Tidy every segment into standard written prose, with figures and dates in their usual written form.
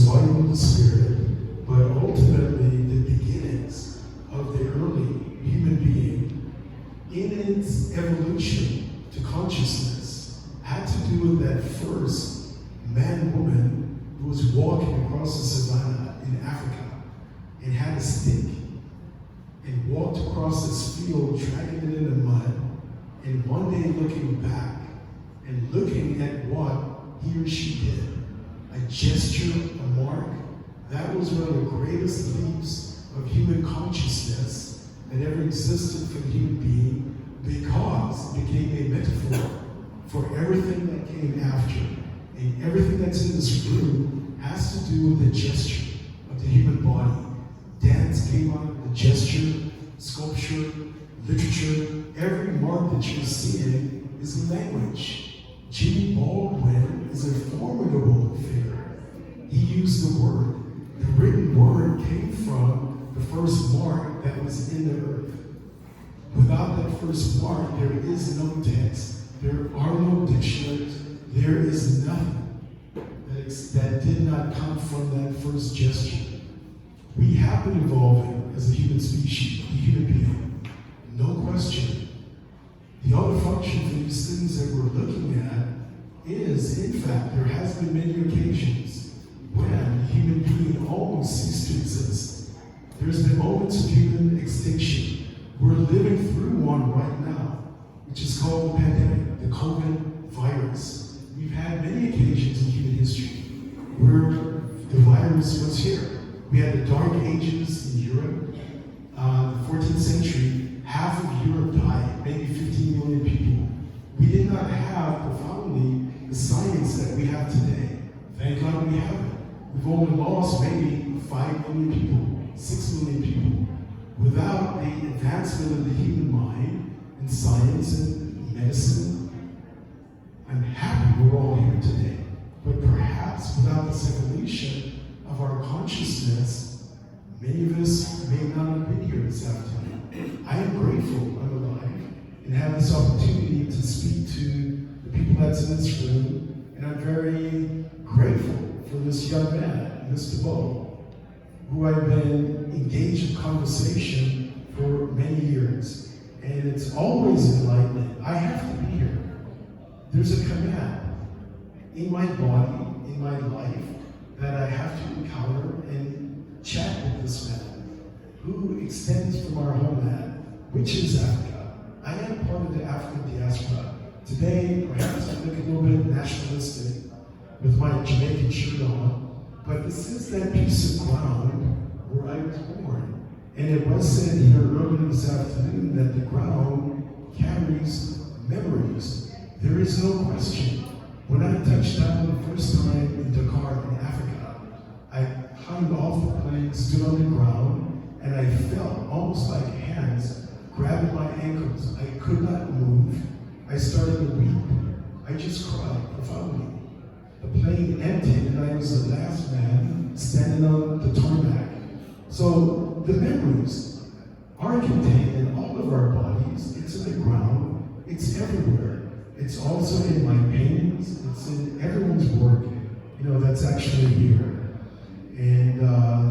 vital to spirit, but ultimately the beginnings of the early human being in its evolution to consciousness had to do with that first man-woman who was walking across the savannah in Africa and had a stick and walked across this field, dragging it in the mud, and one day looking back and looking at what he or she did, a gesture, a mark, that was one of the greatest leaps of human consciousness that ever existed for the human being, because it became a metaphor for everything that came after. And everything that's in this room has to do with the gesture of the human body. Dance came out of the gesture, sculpture, literature. Every mark that you're seeing is language. James Baldwin is a formidable figure. He used the word. The written word came from the first mark that was in the earth. Without that first mark, there is no text. There are no dictionaries. There is nothing that did not come from that first gesture. We have been evolving as a human species, a human being, no question. The other function for these things that we're looking at is, in fact, there has been many occasions when the human being almost ceased to exist. There's been moments of human extinction. We're living through one right now, which is called the pandemic, the COVID virus. We've had many occasions in human history where the virus was here. We had the Dark Ages in Europe, the 14th century. Half of Europe died, maybe 15 million people. We did not have profoundly the science that we have today. Thank God we have it. We've only lost maybe 5 million people, 6 million people. Without the advancement of the human mind and science and medicine, I'm happy we're all here today. But perhaps without this evolution of our consciousness, many of us may not have been here this afternoon. I am grateful I'm alive and have this opportunity to speak to the people that's in this room, and I'm very grateful for this young man, Mr. Bo, who I've been engaged in conversation for many years, and it's always enlightening. I have to be here. There's a command in my body, in my life, that I have to encounter and chat with this man who extends from our homeland, which is Africa. I am part of the African diaspora. Today, perhaps I look a little bit nationalistic with my Jamaican shirt on, but this is that piece of ground where I was born. And it was said here earlier this afternoon that the ground carries memories. There is no question. When I touched down the first time in Dakar in Africa, I climbed off the plane, stood on the ground, and I felt almost like hands grabbing my ankles. I could not move. I started to weep. I just cried profoundly. The plane emptied, and I was the last man standing on the tarmac. So the memories are contained in all of our bodies. It's in the ground. It's everywhere. It's also in my paintings. It's in everyone's work, that's actually here. And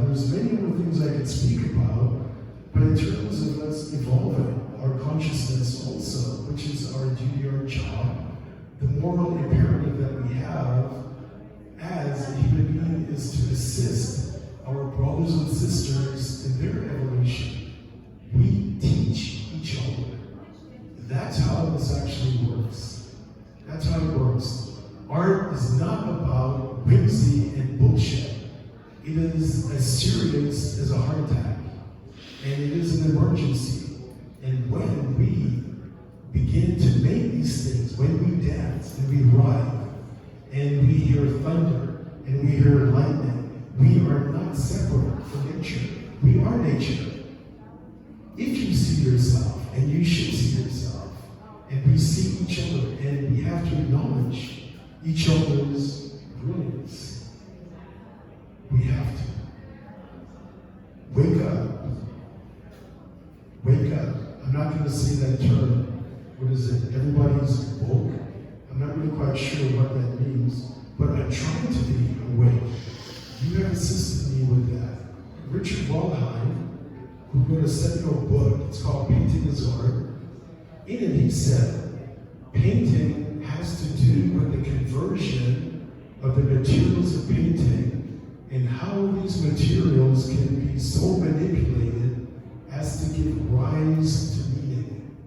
there's many more things I could speak about, but in terms of us evolving our consciousness also, which is our duty, our job, the moral imperative that we have as a human being is to assist our brothers and sisters in their evolution. We teach each other. That's how this actually works. That's how it works. Art is not about whimsy and bullshit. It is as serious as a heart attack. And it is an emergency. And when we begin to make these things, when we dance and we ride, and we hear thunder, and we hear lightning, we are not separate from nature. We are nature. If you see yourself, and you should see yourself, and we see each other, and we have to acknowledge each other's brilliance. We have to. Wake up. Wake up. I'm not going to say that term. What is it? Everybody's woke. I'm not really quite sure what that means, but I'm trying to be awake. You have Richard Waldheim, who wrote a seminal book. It's called Painting is Art. In it, he said, painting has to do with the conversion of the materials of painting and how these materials can be so manipulated as to give rise to meaning.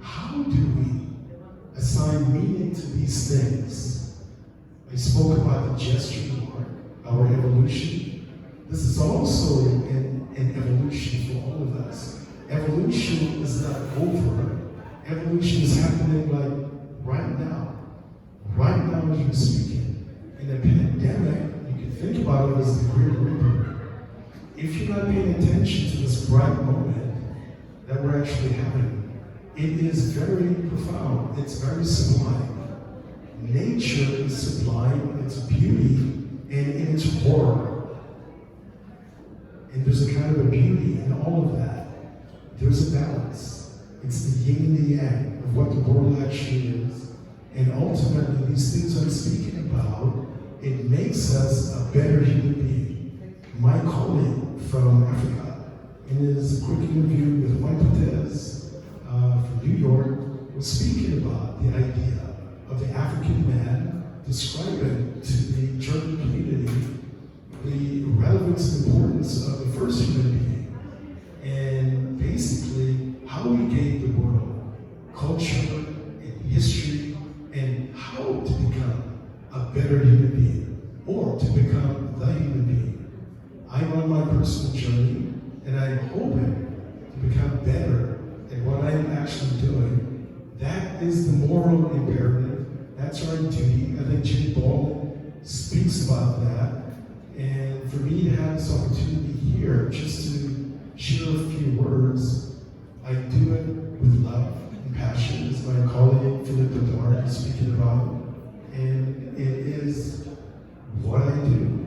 How do we assign meaning to these things? I spoke about the gesture mark, our evolution. This is also an evolution for all of us. Evolution is not over. Evolution is happening like right now. Right now as you're speaking. In a pandemic, you can think about it as the Great Reaper. If you're not paying attention to this bright moment that we're actually having, it is very profound. It's very sublime. Nature is sublime in its beauty and in its horror. And there's a kind of a beauty in all of that. There's a balance. It's the yin and the yang of what the world actually is. And ultimately, these things I'm speaking about, it makes us a better human being. My colleague from Africa, in his quick interview with Juan Cortez from New York, was speaking about the idea of the African man, describing to the German community the relevance and importance of the first human being, and basically how we gave the world culture and history and how to become a better human being, or to become the human being. I'm on my personal journey, and I'm hoping to become better at what I'm actually doing. That is the moral imperative. That's our duty. I think James Baldwin speaks about that. And for me to have this opportunity here, just to share a few words, I do it with love and passion, as my colleague Philip Bedard is speaking about. And it is what I do,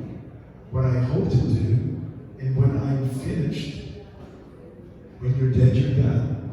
what I hope to do, and when I'm finished, when you're dead, you're done.